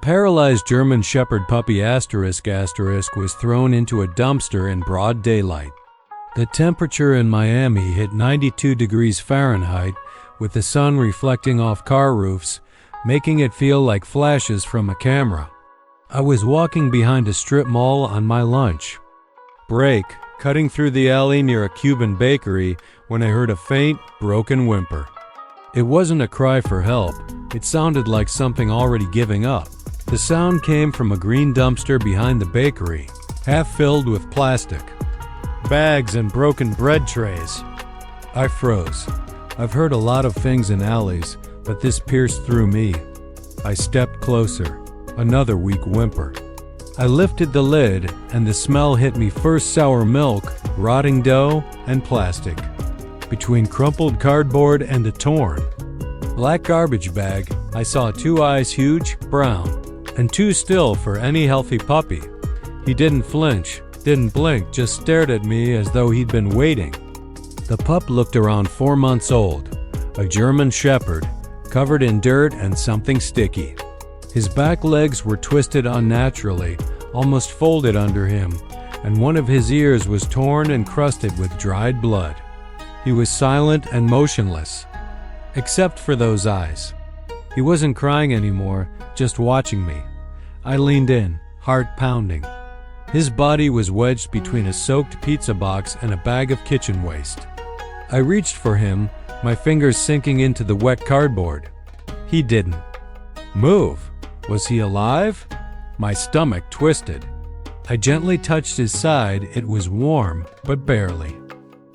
paralyzed German Shepherd puppy asterisk was thrown into a dumpster in broad daylight. The temperature in Miami hit 92 degrees Fahrenheit, with the sun reflecting off car roofs, making it feel like flashes from a camera. I was walking behind a strip mall on my lunch break, cutting through the alley near a Cuban bakery, when I heard a faint, broken whimper. It wasn't a cry for help. It sounded like something already giving up. The sound came from a green dumpster behind the bakery, half filled with plastic, bags and broken bread trays. I froze. I've heard a lot of things in alleys, but this pierced through me. I stepped closer. Another weak whimper. I lifted the lid, and the smell hit me: first sour milk, rotting dough, and plastic. Between crumpled cardboard and a torn, black garbage bag, I saw two eyes, huge, brown, and too still for any healthy puppy. He didn't flinch, didn't blink, just stared at me as though he'd been waiting. The pup looked around 4 months old, a German Shepherd, covered in dirt and something sticky. His back legs were twisted unnaturally, almost folded under him, and one of his ears was torn and crusted with dried blood. He was silent and motionless, except for those eyes. He wasn't crying anymore, just watching me. I leaned in, heart pounding. His body was wedged between a soaked pizza box and a bag of kitchen waste. I reached for him, my fingers sinking into the wet cardboard. He didn't move. Was he alive? My stomach twisted. I gently touched his side. It was warm, but barely.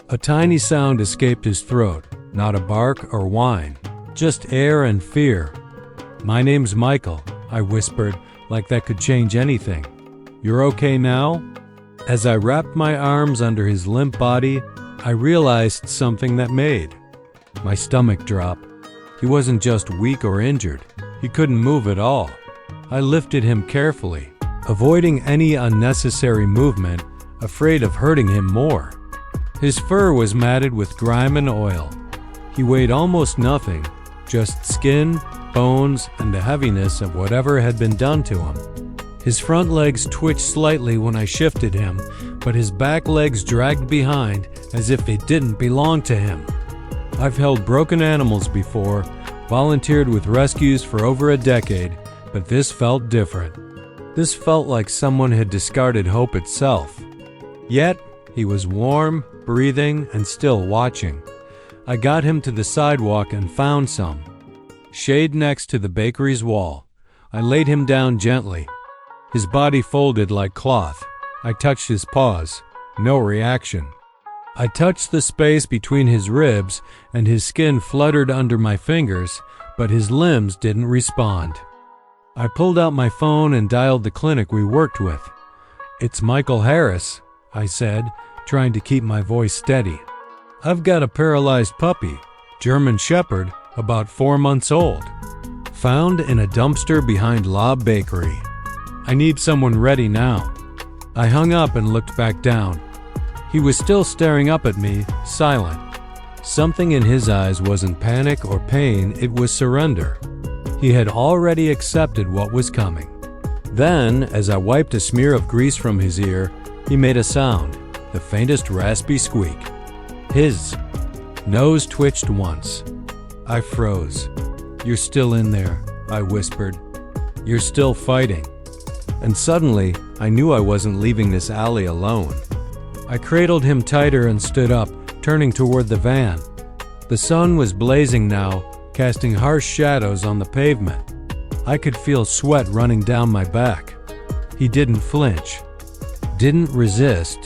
A tiny sound escaped his throat, not a bark or whine, just air and fear. "My name's Michael," I whispered, like that could change anything. "You're okay now?" As I wrapped my arms under his limp body, I realized something that made my stomach drop. He wasn't just weak or injured. He couldn't move at all. I lifted him carefully, avoiding any unnecessary movement, afraid of hurting him more. His fur was matted with grime and oil. He weighed almost nothing, just skin, bones, and the heaviness of whatever had been done to him. His front legs twitched slightly when I shifted him, but his back legs dragged behind as if they didn't belong to him. I've held broken animals before, volunteered with rescues for over a decade, but this felt different. This felt like someone had discarded hope itself. Yet, he was warm, breathing, and still watching. I got him to the sidewalk and found some shade next to the bakery's wall. I laid him down gently. His body folded like cloth. I touched his paws. No reaction. I touched the space between his ribs, and his skin fluttered under my fingers, but his limbs didn't respond. I pulled out my phone and dialed the clinic we worked with. "It's Michael Harris," I said, trying to keep my voice steady. "I've got a paralyzed puppy, German Shepherd, about 4 months old, found in a dumpster behind Lob Bakery. I need someone ready now." I hung up and looked back down. He was still staring up at me, silent. Something in his eyes wasn't panic or pain, it was surrender. He had already accepted what was coming. Then, as I wiped a smear of grease from his ear, he made a sound, the faintest raspy squeak. His nose twitched once. I froze. "You're still in there," I whispered. "You're still fighting." And suddenly, I knew I wasn't leaving this alley alone. I cradled him tighter and stood up, turning toward the van. The sun was blazing now, casting harsh shadows on the pavement. I could feel sweat running down my back. He didn't flinch, didn't resist,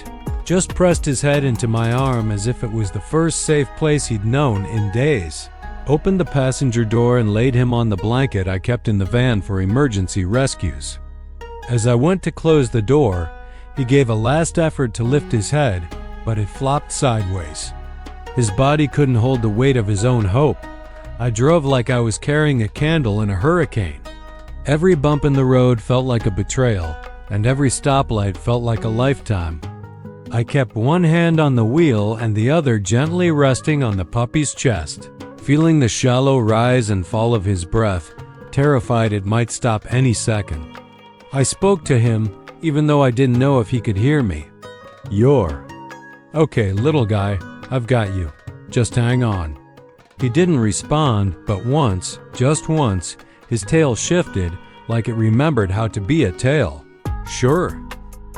just pressed his head into my arm as if it was the first safe place he'd known in days. Opened the passenger door and laid him on the blanket I kept in the van for emergency rescues. As I went to close the door, he gave a last effort to lift his head, but it flopped sideways. His body couldn't hold the weight of his own hope. I drove like I was carrying a candle in a hurricane. Every bump in the road felt like a betrayal, and every stoplight felt like a lifetime. I kept one hand on the wheel and the other gently resting on the puppy's chest. Feeling the shallow rise and fall of his breath, terrified it might stop any second. I spoke to him, even though I didn't know if he could hear me. "You're okay, little guy, I've got you. Just hang on." He didn't respond, but once, just once, his tail shifted like it remembered how to be a tail. "Sure."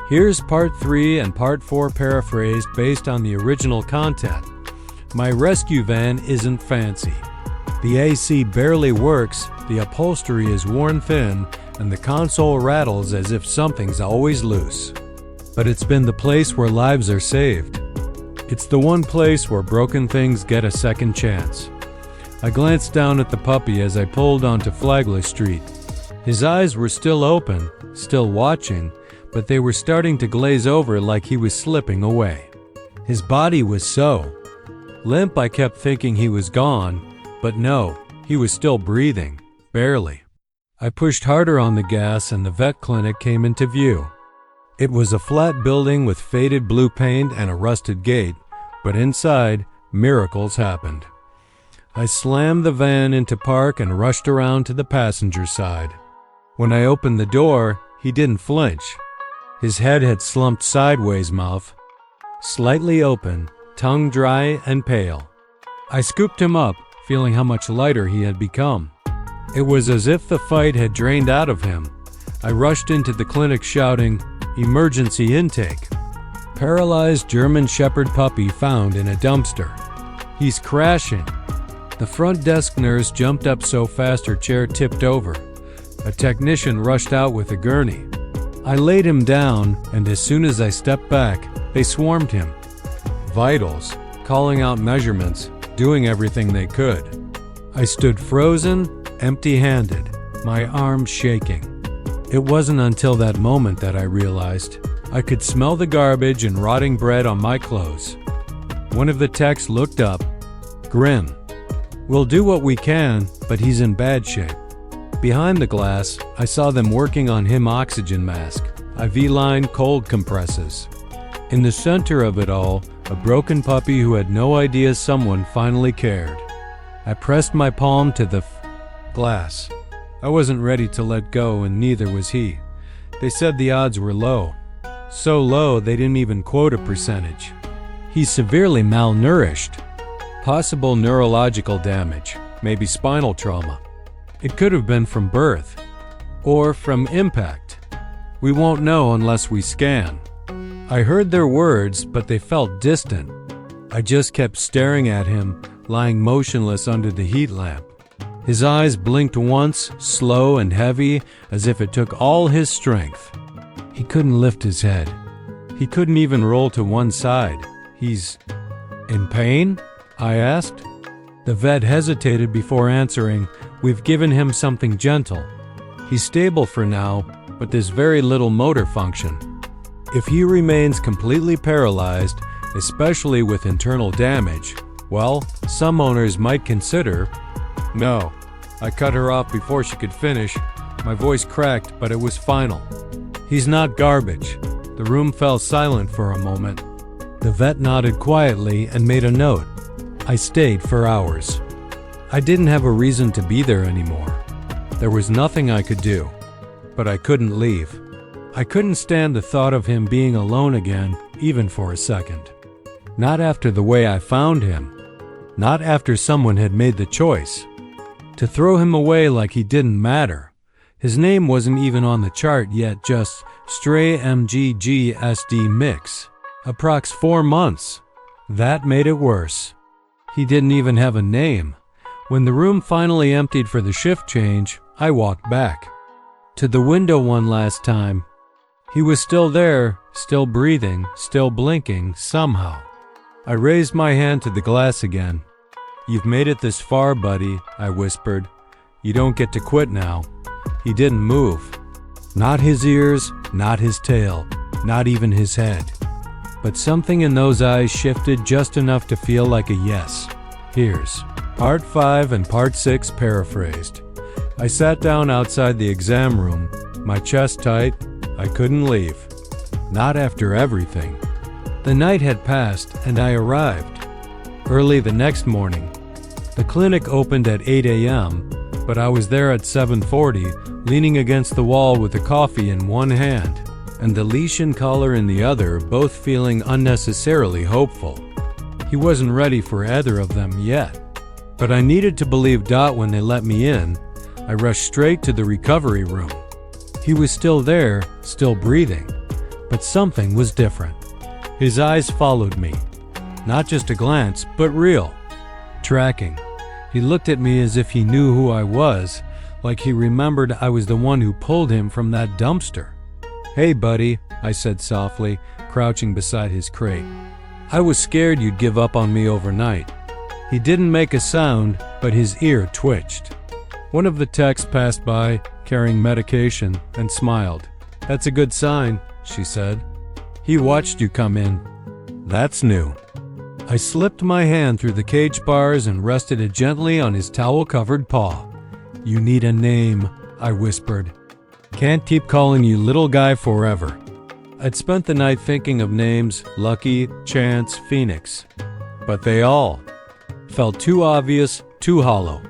Here's part 3 and part 4 paraphrased based on the original content. My rescue van isn't fancy. The AC barely works, the upholstery is worn thin, and the console rattles as if something's always loose. But it's been the place where lives are saved. It's the one place where broken things get a second chance. I glanced down at the puppy as I pulled onto Flagler Street. His eyes were still open, still watching, but they were starting to glaze over like he was slipping away. His body was so limp I kept thinking he was gone, but no, he was still breathing, barely. I pushed harder on the gas and the vet clinic came into view. It was a flat building with faded blue paint and a rusted gate, but inside, miracles happened. I slammed the van into park and rushed around to the passenger side. When I opened the door, he didn't flinch. His head had slumped sideways, mouth slightly open, tongue dry and pale. I scooped him up, feeling how much lighter he had become. It was as if the fight had drained out of him. I rushed into the clinic shouting, "Emergency intake. Paralyzed German Shepherd puppy found in a dumpster. He's crashing." The front desk nurse jumped up so fast her chair tipped over. A technician rushed out with a gurney. I laid him down, and as soon as I stepped back, they swarmed him. Vitals, calling out measurements, doing everything they could. I stood frozen, empty-handed, my arms shaking. It wasn't until that moment that I realized I could smell the garbage and rotting bread on my clothes. One of the techs looked up, grim. "We'll do what we can, but he's in bad shape." Behind the glass, I saw them working on him oxygen mask, IV-line cold compresses. In the center of it all, a broken puppy who had no idea someone finally cared. I pressed my palm to the glass. I wasn't ready to let go, and neither was he. They said the odds were low. So low they didn't even quote a percentage. He's severely malnourished. Possible neurological damage, maybe spinal trauma. It could have been from birth, or from impact. We won't know unless we scan. I heard their words, but they felt distant. I just kept staring at him, lying motionless under the heat lamp. His eyes blinked once, slow and heavy, as if it took all his strength. He couldn't lift his head. He couldn't even roll to one side. "He's in pain?" I asked. The vet hesitated before answering. "We've given him something gentle. He's stable for now, but there's very little motor function. If he remains completely paralyzed, especially with internal damage, well, some owners might consider..." "No." I cut her off before she could finish. My voice cracked, but it was final. "He's not garbage." The room fell silent for a moment. The vet nodded quietly and made a note. I stayed for hours. I didn't have a reason to be there anymore. There was nothing I could do, but I couldn't leave. I couldn't stand the thought of him being alone again, even for a second. Not after the way I found him. Not after someone had made the choice. To throw him away like he didn't matter. His name wasn't even on the chart yet, just Stray MGGSD Mix. Approx 4 months. That made it worse. He didn't even have a name. When the room finally emptied for the shift change, I walked back. To the window one last time. He was still there, still breathing, still blinking, somehow. I raised my hand to the glass again. "You've made it this far, buddy," I whispered. "You don't get to quit now." He didn't move. Not his ears, not his tail, not even his head. But something in those eyes shifted just enough to feel like a yes. Here's Part 5 and Part 6 paraphrased. I sat down outside the exam room, my chest tight. I couldn't leave. Not after everything. The night had passed, and I arrived. Early the next morning. The clinic opened at 8 a.m., but I was there at 7:40, leaning against the wall with the coffee in one hand and the leash and collar in the other, both feeling unnecessarily hopeful. He wasn't ready for either of them yet. But I needed to believe Dot when they let me in. I rushed straight to the recovery room. He was still there, still breathing, but something was different. His eyes followed me. Not just a glance, but real. Tracking. He looked at me as if he knew who I was, like he remembered I was the one who pulled him from that dumpster. "Hey, buddy," I said softly, crouching beside his crate. "I was scared you'd give up on me overnight." He didn't make a sound, but his ear twitched. One of the techs passed by, carrying medication, and smiled. "That's a good sign," she said. "He watched you come in." "That's new." I slipped my hand through the cage bars and rested it gently on his towel-covered paw. "You need a name," I whispered. "Can't keep calling you little guy forever." I'd spent the night thinking of names: Lucky, Chance, Phoenix. But they all felt too obvious, too hollow.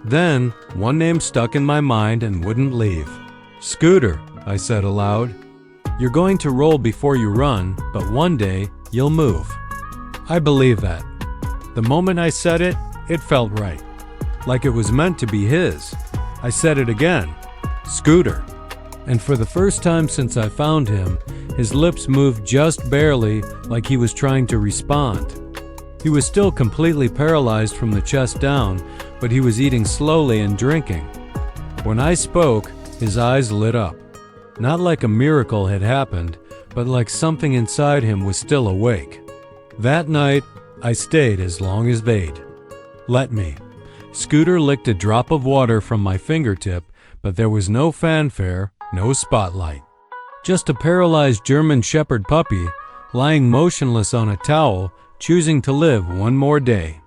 Then, one name stuck in my mind and wouldn't leave. "Scooter," I said aloud. "You're going to roll before you run, but one day, you'll move." I believe that. The moment I said it, it felt right. Like it was meant to be his. I said it again. "Scooter." And for the first time since I found him, his lips moved just barely, like he was trying to respond. He was still completely paralyzed from the chest down, but he was eating slowly and drinking. When I spoke, his eyes lit up. Not like a miracle had happened, but like something inside him was still awake. That night, I stayed as long as they'd let me. Scooter licked a drop of water from my fingertip, but there was no fanfare, no spotlight. Just a paralyzed German Shepherd puppy, lying motionless on a towel, choosing to live one more day.